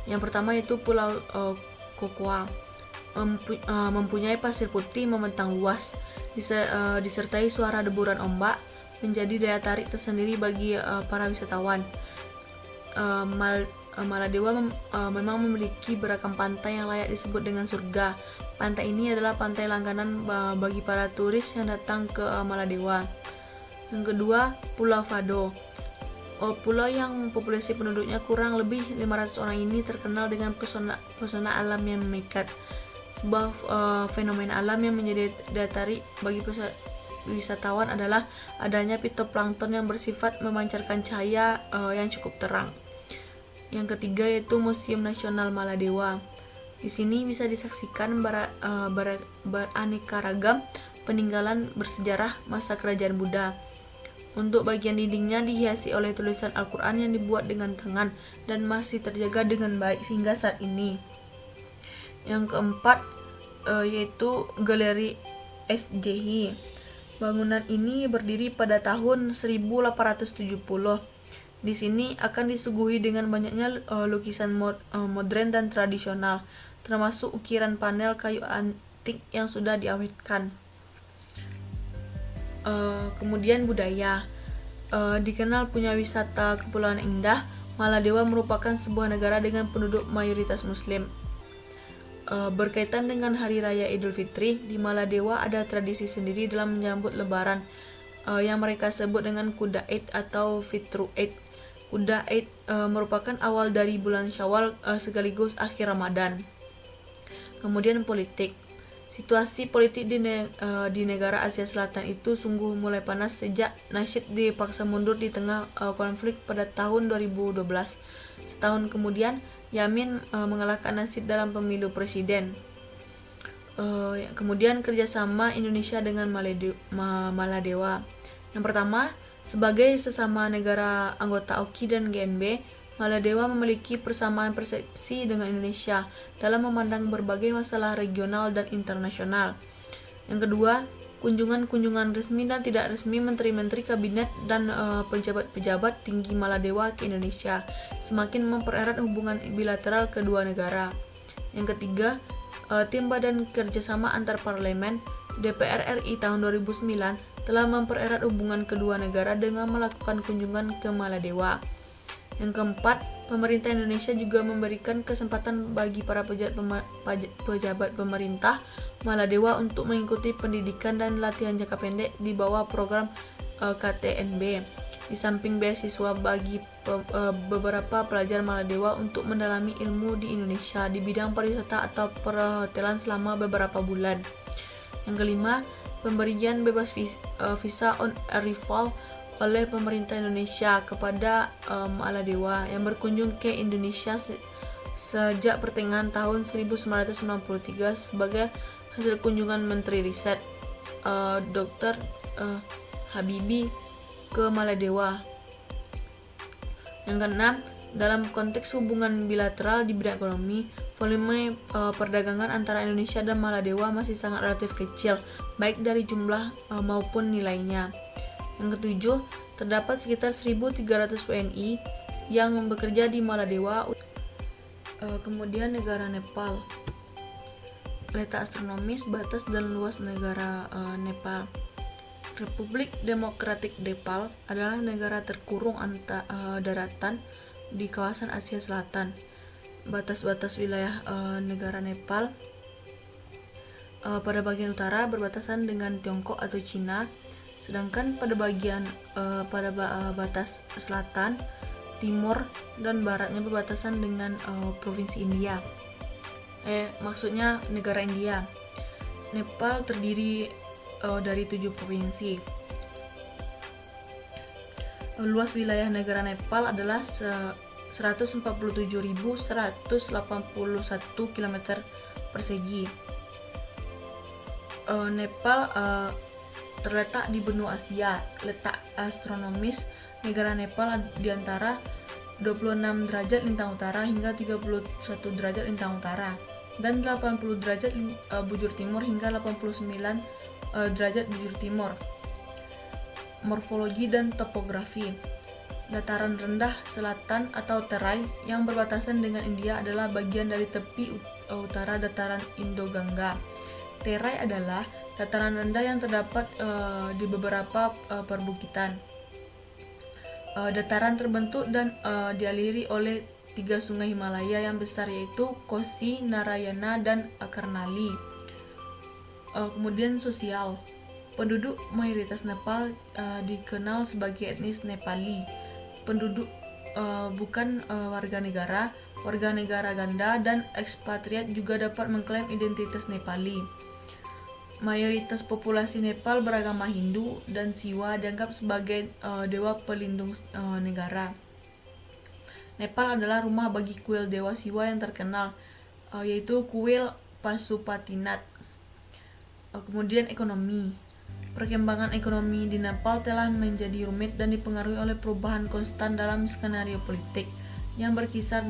Yang pertama yaitu Pulau Kokwa, mempunyai pasir putih membentang luas, disertai suara deburan ombak, menjadi daya tarik tersendiri bagi para wisatawan. Maladewa memang memiliki beragam pantai yang layak disebut dengan surga. Pantai ini adalah pantai langganan bagi para turis yang datang ke Maladewa. Yang kedua, Pulau Fado. Pulau yang populasi penduduknya kurang lebih 500 orang ini terkenal dengan pesona alam yang memikat. Sebuah fenomena alam yang menjadi daya tarik bagi wisatawan adalah adanya fitoplankton yang bersifat memancarkan cahaya yang cukup terang. Yang ketiga yaitu Museum Nasional Maladewa. Di sini bisa disaksikan beraneka ragam peninggalan bersejarah masa kerajaan Buddha. Untuk bagian dindingnya dihiasi oleh tulisan Al-Quran yang dibuat dengan tangan dan masih terjaga dengan baik hingga saat ini. Yang keempat yaitu Galeri SJI. Bangunan ini berdiri pada tahun 1870. Di sini akan disuguhi dengan banyaknya lukisan modern dan tradisional, termasuk ukiran panel kayu antik yang sudah diawetkan. Kemudian budaya. Dikenal punya wisata kepulauan indah, Maladewa merupakan sebuah negara dengan penduduk mayoritas muslim. Berkaitan dengan Hari Raya Idul Fitri, di Maladewa ada tradisi sendiri dalam menyambut lebaran yang mereka sebut dengan Kuda Eid atau Fitru Eid. Kuda Eid merupakan awal dari bulan Syawal sekaligus akhir Ramadan. Kemudian politik. Situasi politik di negara Asia Selatan itu sungguh mulai panas sejak Nasheed dipaksa mundur di tengah konflik pada tahun 2012. Setahun kemudian, Yamin mengalahkan Nasheed dalam pemilu presiden. Kemudian kerjasama Indonesia dengan Maladewa. Yang pertama, sebagai sesama negara anggota Oki dan GNB, Maladewa memiliki persamaan persepsi dengan Indonesia dalam memandang berbagai masalah regional dan internasional. Yang kedua, kunjungan-kunjungan resmi dan tidak resmi menteri-menteri kabinet dan pejabat-pejabat tinggi Maladewa ke Indonesia semakin mempererat hubungan bilateral kedua negara. Yang ketiga, tim Badan Kerjasama Antar Parlemen DPR RI tahun 2009 telah mempererat hubungan kedua negara dengan melakukan kunjungan ke Maladewa. Yang keempat, pemerintah Indonesia juga memberikan kesempatan bagi para pejabat pemerintah Maladewa untuk mengikuti pendidikan dan latihan jangka pendek di bawah program KTNB. Di samping beasiswa bagi beberapa pelajar Maladewa untuk mendalami ilmu di Indonesia di bidang pariwisata atau perhotelan selama beberapa bulan. Yang kelima, pemberian bebas visa on arrival oleh pemerintah Indonesia kepada Maladewa yang berkunjung ke Indonesia sejak pertengahan tahun 1993 sebagai hasil kunjungan Menteri Riset Dr. Habibie ke Maladewa. Yang keenam, dalam konteks hubungan bilateral di bidang ekonomi, volume perdagangan antara Indonesia dan Maladewa masih sangat relatif kecil, baik dari jumlah maupun nilainya. Yang ketujuh, terdapat sekitar 1.300 WNI yang bekerja di Maladewa. Kemudian negara Nepal. Letak astronomis, batas dan luas negara Nepal. Republik Demokratik Nepal adalah negara terkurung daratan di kawasan Asia Selatan. Batas-batas wilayah negara Nepal pada bagian utara berbatasan dengan Tiongkok atau Cina, sedangkan pada batas selatan, timur, dan baratnya berbatasan dengan provinsi India. Maksudnya negara India. Nepal terdiri dari 7 provinsi. Luas wilayah negara Nepal adalah 147.181 km persegi. Nepal terletak di benua Asia. Letak astronomis negara Nepal di antara 26 derajat lintang utara hingga 31 derajat lintang utara dan 80 derajat bujur timur hingga 89 derajat bujur timur. Morfologi dan topografi. Dataran rendah selatan atau terai yang berbatasan dengan India adalah bagian dari tepi utara dataran Indo-Gangga. Terai adalah dataran rendah yang terdapat di beberapa perbukitan. Dataran terbentuk dan dialiri oleh 3 sungai Himalaya yang besar, yaitu Kosi, Narayana, dan Karnali. Kemudian sosial. Penduduk mayoritas Nepal dikenal sebagai etnis Nepali. penduduk warga negara ganda, dan ekspatriat juga dapat mengklaim identitas Nepali. Mayoritas populasi Nepal beragama Hindu dan Siwa dianggap sebagai dewa pelindung negara. Nepal adalah rumah bagi kuil dewa Siwa yang terkenal, yaitu kuil Pasupatinath. Kemudian ekonomi. Perkembangan ekonomi di Nepal telah menjadi rumit dan dipengaruhi oleh perubahan konstan dalam skenario politik yang berkisar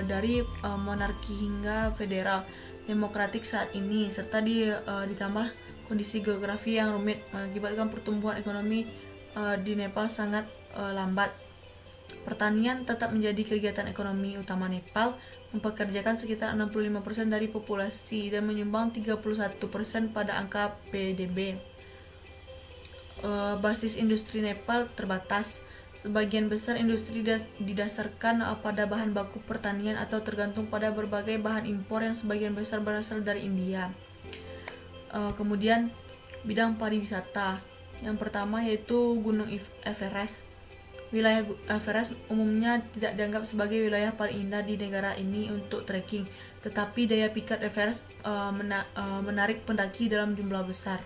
dari monarki hingga federal demokratik saat ini, serta ditambah kondisi geografi yang rumit mengakibatkan pertumbuhan ekonomi di Nepal sangat lambat. Pertanian tetap menjadi kegiatan ekonomi utama Nepal, mempekerjakan sekitar 65% dari populasi dan menyumbang 31% pada angka PDB. Basis industri Nepal terbatas. Sebagian besar industri didasarkan pada bahan baku pertanian atau tergantung pada berbagai bahan impor yang sebagian besar berasal dari India. Kemudian bidang pariwisata. Yang pertama yaitu Gunung Everest. Wilayah Everest umumnya tidak dianggap sebagai wilayah paling indah di negara ini untuk trekking, tetapi daya pikat Everest menarik pendaki dalam jumlah besar.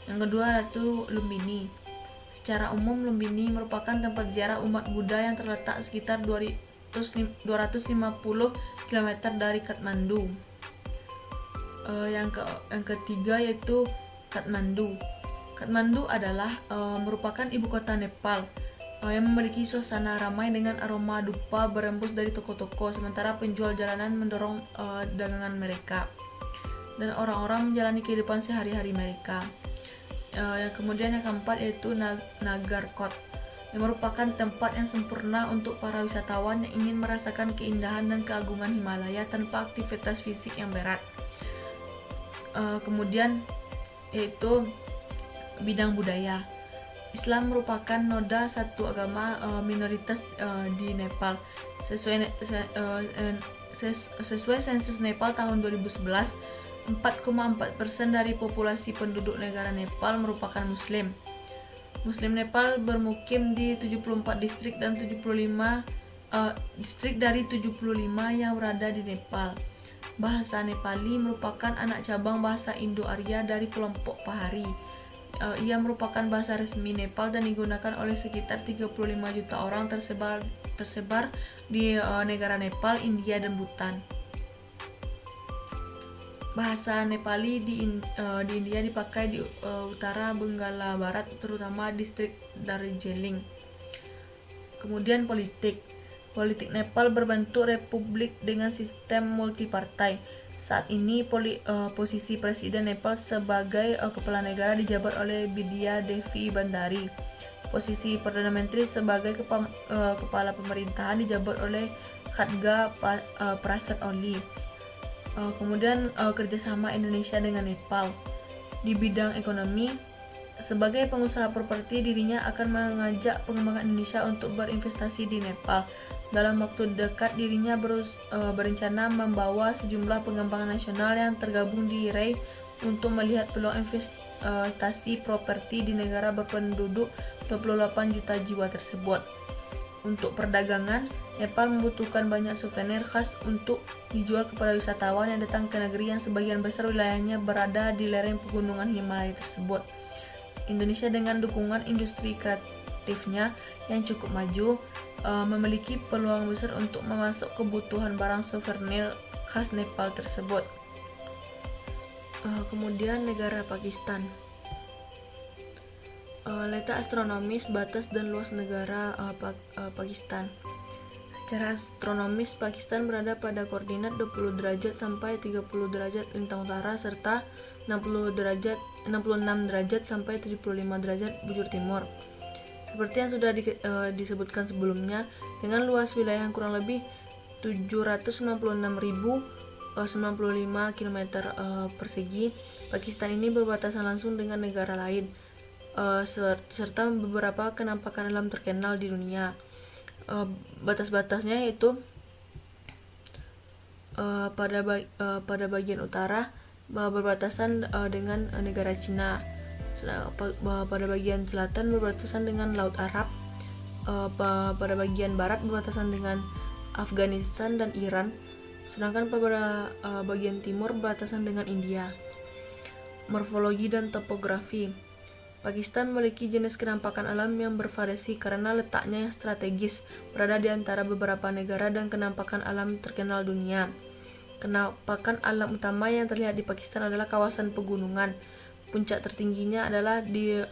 Yang kedua yaitu Lumbini. Secara umum, Lumbini merupakan tempat ziarah umat Buddha yang terletak sekitar 250 km dari Kathmandu. Yang ketiga yaitu Kathmandu. Kathmandu adalah merupakan ibu kota Nepal yang memiliki suasana ramai dengan aroma dupa berembus dari toko-toko, sementara penjual jalanan mendorong dagangan mereka dan orang-orang menjalani kehidupan sehari-hari mereka. Kemudian yang keempat yaitu Nagarkot, yang merupakan tempat yang sempurna untuk para wisatawan yang ingin merasakan keindahan dan keagungan Himalaya tanpa aktivitas fisik yang berat. Kemudian yaitu bidang budaya. Islam merupakan noda satu agama minoritas di Nepal. Sesuai sensus Nepal tahun 2011, 4,4% dari populasi penduduk negara Nepal merupakan Muslim. Muslim Nepal bermukim di 74 distrik dan 75 distrik dari 75 yang berada di Nepal. Bahasa Nepali merupakan anak cabang bahasa Indo-Arya dari kelompok Pahari. Ia merupakan bahasa resmi Nepal dan digunakan oleh sekitar 35 juta orang tersebar di negara Nepal, India, dan Bhutan. Bahasa Nepali di India dipakai di utara Benggala Barat, terutama distrik Darjeeling. Kemudian politik. Politik Nepal berbentuk republik dengan sistem multipartai. Saat ini posisi Presiden Nepal sebagai kepala negara dijabat oleh Bidya Devi Bhandari. Posisi Perdana Menteri sebagai kepala pemerintahan dijabat oleh Khadga Prasad Oli. Kemudian kerjasama Indonesia dengan Nepal. Di bidang ekonomi, sebagai pengusaha properti, dirinya akan mengajak pengembangan Indonesia untuk berinvestasi di Nepal. Dalam waktu dekat, dirinya berencana membawa sejumlah pengembangan nasional yang tergabung di RAI untuk melihat peluang investasi properti di negara berpenduduk 28 juta jiwa tersebut. Untuk perdagangan, Nepal membutuhkan banyak souvenir khas untuk dijual kepada wisatawan yang datang ke negeri yang sebagian besar wilayahnya berada di lereng pegunungan Himalaya tersebut. Indonesia dengan dukungan industri kreatifnya yang cukup maju memiliki peluang besar untuk memasok kebutuhan barang souvenir khas Nepal tersebut. Kemudian negara Pakistan. Letak astronomis, batas dan luas negara Pakistan. Secara astronomis, Pakistan berada pada koordinat 20 derajat sampai 30 derajat lintang utara serta 66 derajat sampai 75 derajat bujur timur. Seperti yang sudah disebutkan sebelumnya, dengan luas wilayah yang kurang lebih 796.095 km persegi, Pakistan ini berbatasan langsung dengan negara lain, serta beberapa kenampakan alam terkenal di dunia. Batas-batasnya yaitu pada bagian utara berbatasan dengan negara Cina, pada bagian selatan berbatasan dengan Laut Arab, pada bagian barat berbatasan dengan Afghanistan dan Iran, sedangkan pada bagian timur berbatasan dengan India. Morfologi dan topografi. Pakistan memiliki jenis kenampakan alam yang bervariasi karena letaknya yang strategis, berada di antara beberapa negara dan kenampakan alam terkenal dunia. Kenampakan alam utama yang terlihat di Pakistan adalah kawasan pegunungan. Puncak tertingginya adalah di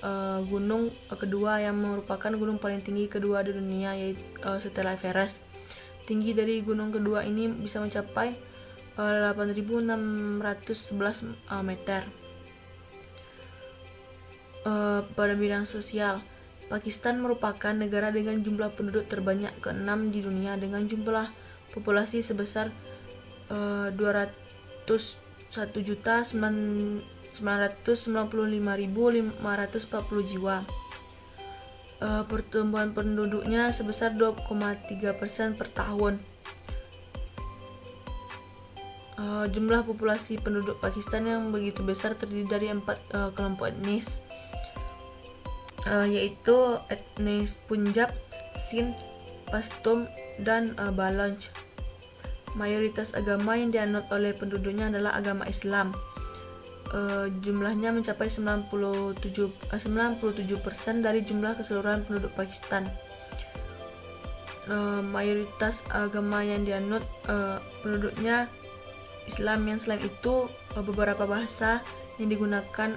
gunung kedua yang merupakan gunung paling tinggi kedua di dunia, yaitu setelah Everest. Tinggi dari gunung kedua ini bisa mencapai 8.611 meter. Pada bidang sosial, Pakistan merupakan negara dengan jumlah penduduk terbanyak ke-6 di dunia dengan jumlah populasi sebesar 201.995.540 jiwa. Pertumbuhan penduduknya sebesar 2,3% per tahun. Jumlah populasi penduduk Pakistan yang begitu besar terdiri dari 4 kelompok etnis, yaitu etnis Punjab, Sindh, Pashtun, dan Baloch. Mayoritas agama yang dianut oleh penduduknya adalah agama Islam. Jumlahnya mencapai 97% dari jumlah keseluruhan penduduk Pakistan. Mayoritas agama yang dianut penduduknya Islam. Yang selain itu beberapa bahasa yang digunakan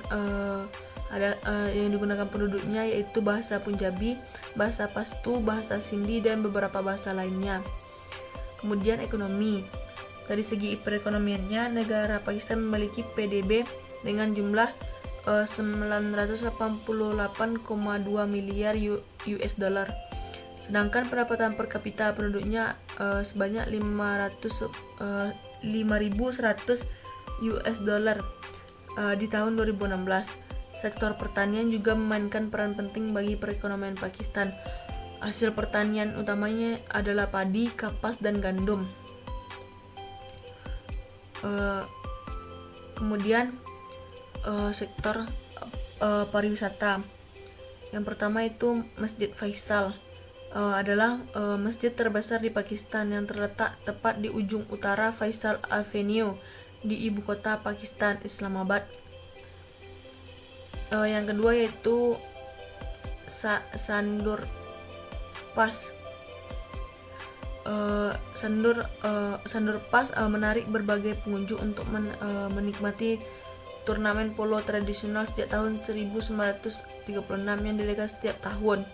penduduknya yaitu bahasa Punjabi, bahasa Pashto, bahasa Sindhi, dan beberapa bahasa lainnya. Kemudian ekonomi. Dari segi perekonomiannya, negara Pakistan memiliki PDB dengan jumlah 988,2 miliar US dollar. Sedangkan pendapatan per kapita penduduknya sebanyak 5.100 US dollar di tahun 2016. Sektor pertanian juga memainkan peran penting bagi perekonomian Pakistan. Hasil pertanian utamanya adalah padi, kapas, dan gandum. Kemudian sektor pariwisata. Yang pertama itu Masjid Faisal. Adalah masjid terbesar di Pakistan yang terletak tepat di ujung utara Faisal Avenue di ibu kota Pakistan, Islamabad. Yang kedua yaitu Sandur Pass. Sandur Pass menarik berbagai pengunjung untuk menikmati turnamen polo tradisional sejak tahun 1936 yang diadakan setiap tahun.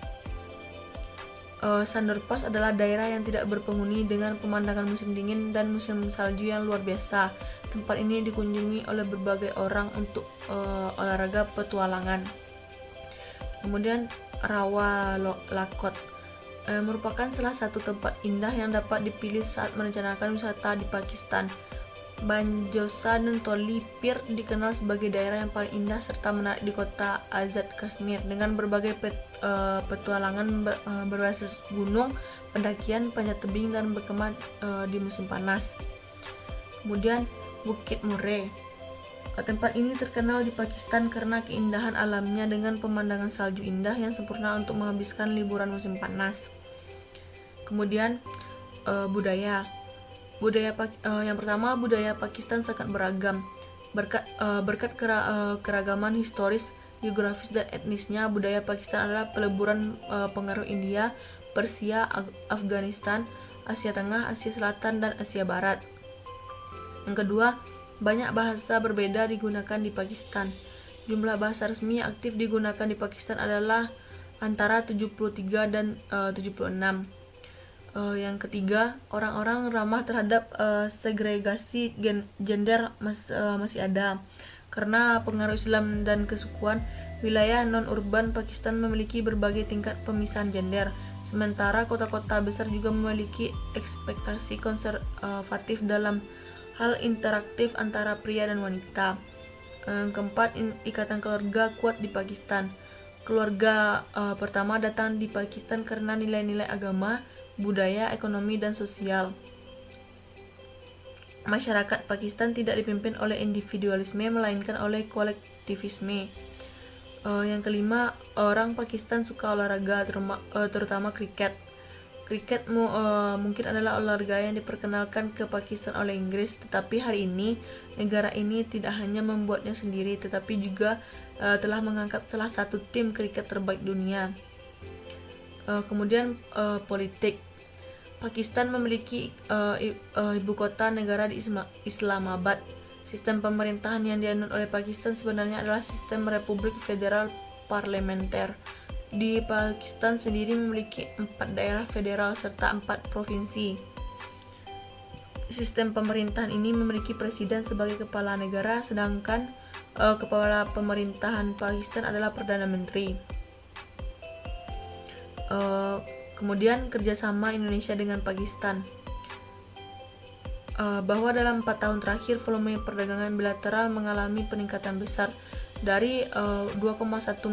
Sandur Pass adalah daerah yang tidak berpenghuni dengan pemandangan musim dingin dan musim salju yang luar biasa. Tempat ini dikunjungi oleh berbagai orang untuk olahraga petualangan. Kemudian Rawa Lakot merupakan salah satu tempat indah yang dapat dipilih saat merencanakan wisata di Pakistan. Banjosa dan Toli Pir dikenal sebagai daerah yang paling indah serta menarik di kota Azad Kashmir dengan berbagai petualangan berbasis gunung, pendakian, panjat tebing, dan berkemah di musim panas. Kemudian Bukit Murray. Tempat ini terkenal di Pakistan karena keindahan alamnya dengan pemandangan salju indah yang sempurna untuk menghabiskan liburan musim panas. Kemudian budaya. Yang pertama, budaya Pakistan sangat beragam. Berkat keragaman historis, geografis, dan etnisnya, budaya Pakistan adalah peleburan pengaruh India, Persia, Afghanistan, Asia Tengah, Asia Selatan, dan Asia Barat. Yang kedua, banyak bahasa berbeda digunakan di Pakistan. Jumlah bahasa resmi yang aktif digunakan di Pakistan adalah antara 73 dan 76. Yang ketiga, orang-orang ramah terhadap segregasi gender masih ada. Karena pengaruh Islam dan kesukuan, wilayah non-urban Pakistan memiliki berbagai tingkat pemisahan gender. Sementara kota-kota besar juga memiliki ekspektasi konservatif dalam hal interaktif antara pria dan wanita. Keempat, ikatan keluarga kuat di Pakistan. Keluarga pertama datang di Pakistan karena nilai-nilai agama, budaya, ekonomi, dan sosial. Masyarakat Pakistan tidak dipimpin oleh individualisme melainkan oleh kolektivisme. Yang kelima, orang Pakistan suka olahraga, terutama kriket. Kriket mungkin adalah olahraga yang diperkenalkan ke Pakistan oleh Inggris, tetapi hari ini negara ini tidak hanya membuatnya sendiri, tetapi juga telah mengangkat salah satu tim kriket terbaik dunia. Kemudian politik. Pakistan memiliki ibu kota negara di Islamabad. Sistem pemerintahan yang dianut oleh Pakistan sebenarnya adalah sistem Republik Federal Parlementer. Di Pakistan sendiri memiliki 4 daerah federal serta 4 provinsi. Sistem pemerintahan ini memiliki presiden sebagai kepala negara, sedangkan kepala pemerintahan Pakistan adalah Perdana Menteri. Kemudian kerjasama Indonesia dengan Pakistan. Bahwa dalam 4 tahun terakhir volume perdagangan bilateral mengalami peningkatan besar dari 2,1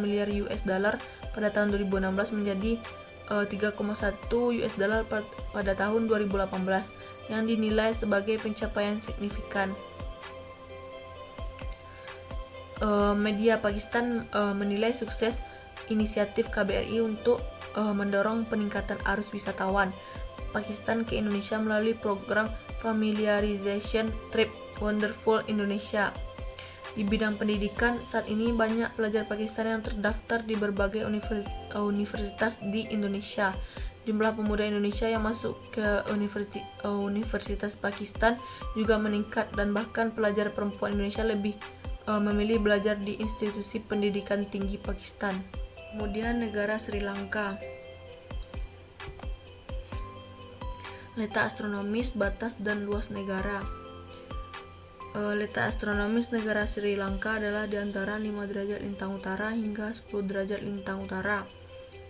miliar US dollar pada tahun 2016 menjadi 3,1 US dollar pada tahun 2018 yang dinilai sebagai pencapaian signifikan. Media Pakistan menilai sukses inisiatif KBRI untuk mendorong peningkatan arus wisatawan Pakistan ke Indonesia melalui program Familiarization Trip Wonderful Indonesia. Di bidang pendidikan, saat ini banyak pelajar Pakistan yang terdaftar di berbagai universitas di Indonesia. Jumlah pemuda Indonesia yang masuk ke universitas Pakistan juga meningkat, dan bahkan pelajar perempuan Indonesia lebih memilih belajar di institusi pendidikan tinggi Pakistan. Kemudian negara Sri Lanka. Letak astronomis, batas, dan luas negara. Letak astronomis negara Sri Lanka adalah di antara 5 derajat lintang utara hingga 10 derajat lintang utara,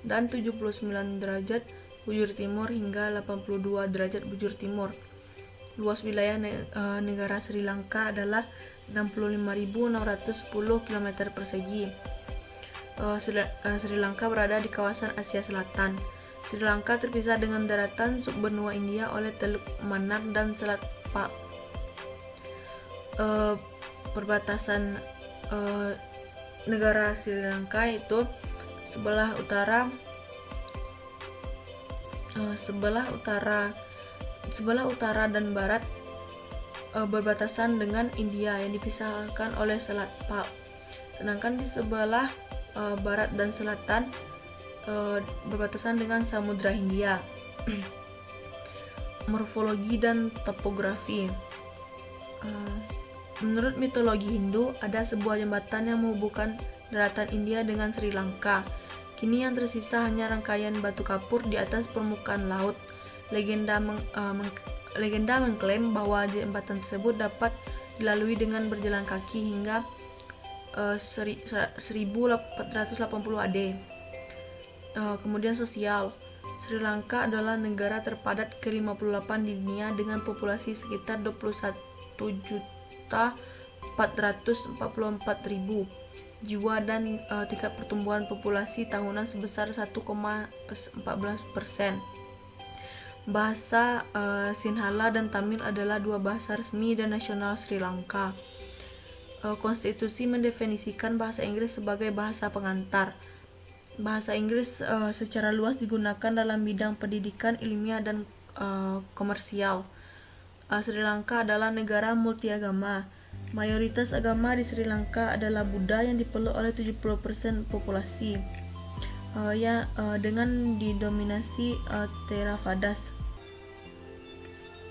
dan 79 derajat bujur timur hingga 82 derajat bujur timur. Luas wilayah negara Sri Lanka adalah 65.610 km persegi. Sri Lanka berada di kawasan Asia Selatan. Sri Lanka terpisah dengan daratan subbenua India oleh Teluk Mannar dan Selat Pak. Perbatasan negara Sri Lanka itu sebelah utara dan barat berbatasan dengan India yang dipisahkan oleh Selat Pak. Sedangkan di sebelah barat dan selatan berbatasan dengan Samudra Hindia. Morfologi dan topografi. Menurut mitologi Hindu, ada sebuah jembatan yang menghubungkan daratan India dengan Sri Lanka. Kini yang tersisa hanya rangkaian batu kapur di atas permukaan laut. Legenda mengklaim bahwa jembatan tersebut dapat dilalui dengan berjalan kaki hingga 1480 AD. Kemudian sosial. Sri Lanka adalah negara terpadat ke-58 di dunia dengan populasi sekitar 21.444.000 jiwa dan tingkat pertumbuhan populasi tahunan sebesar 1,14%. Bahasa Sinhala dan Tamil adalah 2 bahasa resmi dan nasional Sri Lanka. Konstitusi mendefinisikan bahasa Inggris sebagai bahasa pengantar. Bahasa Inggris secara luas digunakan dalam bidang pendidikan, ilmiah, dan komersial. Sri Lanka adalah negara multiagama. Mayoritas agama di Sri Lanka adalah Buddha yang dipeluk oleh 70% populasi, dengan didominasi Theravadas.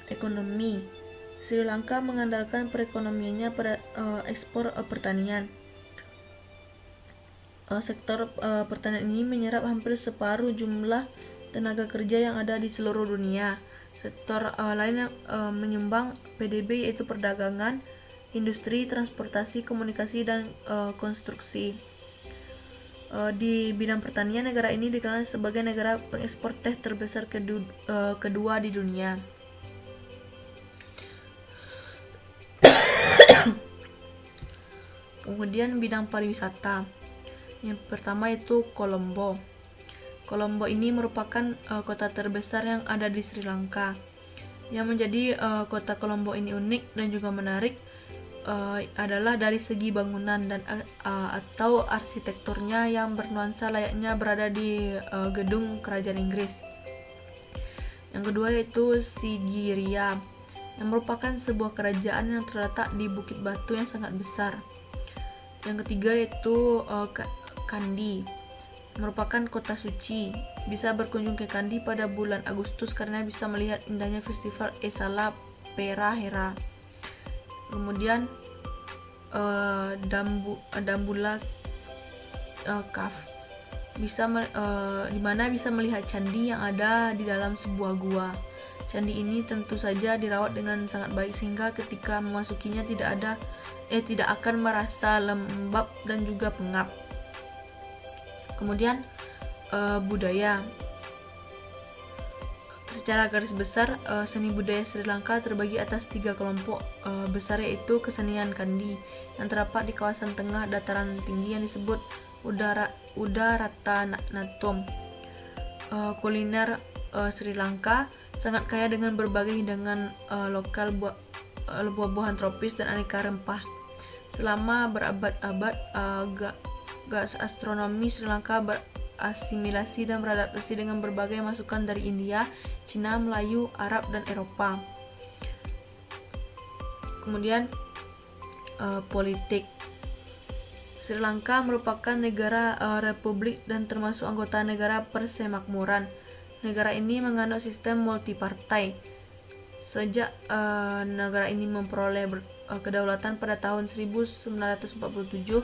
Ekonomi. Sri Lanka mengandalkan perekonomiannya pada ekspor pertanian. Sektor pertanian ini menyerap hampir separuh jumlah tenaga kerja yang ada di seluruh dunia. Sektor lain yang menyumbang PDB yaitu perdagangan, industri, transportasi, komunikasi, dan konstruksi. Di bidang pertanian, negara ini dikenal sebagai negara pengekspor teh terbesar kedua di dunia. Kemudian bidang pariwisata. Yang pertama itu Colombo. Colombo ini merupakan kota terbesar yang ada di Sri Lanka. Yang menjadi kota Colombo ini unik dan juga menarik adalah dari segi bangunan dan atau arsitekturnya yang bernuansa layaknya berada di gedung kerajaan Inggris. Yang kedua yaitu Sigiriya, yang merupakan sebuah kerajaan yang terletak di bukit batu yang sangat besar. Yang ketiga yaitu Kandy, merupakan kota suci. Bisa berkunjung ke Kandy pada bulan Agustus karena bisa melihat indahnya festival Esala Perahera. Kemudian Dambula Cave, di mana bisa melihat candi yang ada di dalam sebuah gua. Candi ini tentu saja dirawat dengan sangat baik sehingga ketika memasukinya tidak akan merasa lembab dan juga pengap. Kemudian budaya. Secara garis besar, seni budaya Sri Lanka terbagi atas 3 kelompok besar, yaitu kesenian Kandy yang terdapat di kawasan tengah dataran tinggi yang disebut Udaratanatom. Kuliner Sri Lanka sangat kaya dengan berbagai hidangan lokal, buah-buahan tropis dan aneka rempah. Selama berabad-abad, gastronomi Sri Lanka berasimilasi dan beradaptasi dengan berbagai masukan dari India, Cina, Melayu, Arab, dan Eropa. Kemudian politik. Sri Lanka merupakan negara republik dan termasuk anggota negara Persemakmuran. Negara ini menganut sistem multipartai. Sejak negara ini memperoleh kedaulatan pada tahun 1947,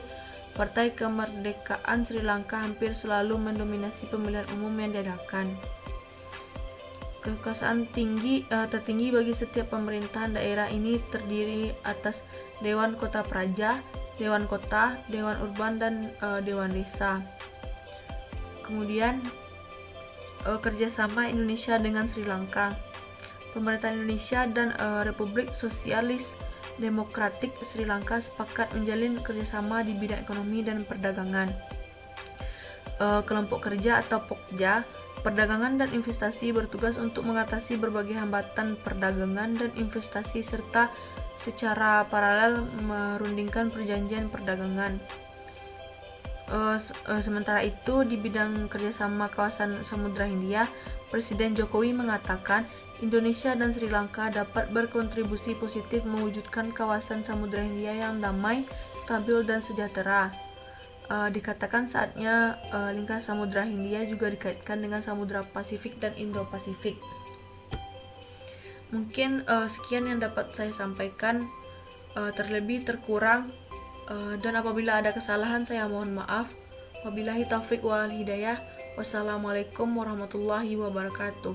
Partai Kemerdekaan Sri Lanka hampir selalu mendominasi pemilihan umum yang diadakan. Kekuasaan tertinggi bagi setiap pemerintahan daerah ini terdiri atas Dewan Kota Praja, Dewan Kota, Dewan Urban, dan Dewan Desa. Kemudian kerjasama Indonesia dengan Sri Lanka. Pemerintah Indonesia dan Republik Sosialis Demokratik Sri Lanka sepakat menjalin kerjasama di bidang ekonomi dan perdagangan. Kelompok kerja atau Pokja, perdagangan dan investasi bertugas untuk mengatasi berbagai hambatan perdagangan dan investasi serta secara paralel merundingkan perjanjian perdagangan. Sementara itu, di bidang kerjasama kawasan Samudra Hindia, Presiden Jokowi mengatakan Indonesia dan Sri Lanka dapat berkontribusi positif mewujudkan kawasan Samudra Hindia yang damai, stabil, dan sejahtera. Dikatakan saatnya lingkar Samudra Hindia juga dikaitkan dengan Samudra Pasifik dan Indo-Pasifik. Mungkin sekian yang dapat saya sampaikan, terlebih terkurang, dan apabila ada kesalahan saya mohon maaf. Wabillahi taufik wal hidayah. Wassalamualaikum warahmatullahi wabarakatuh.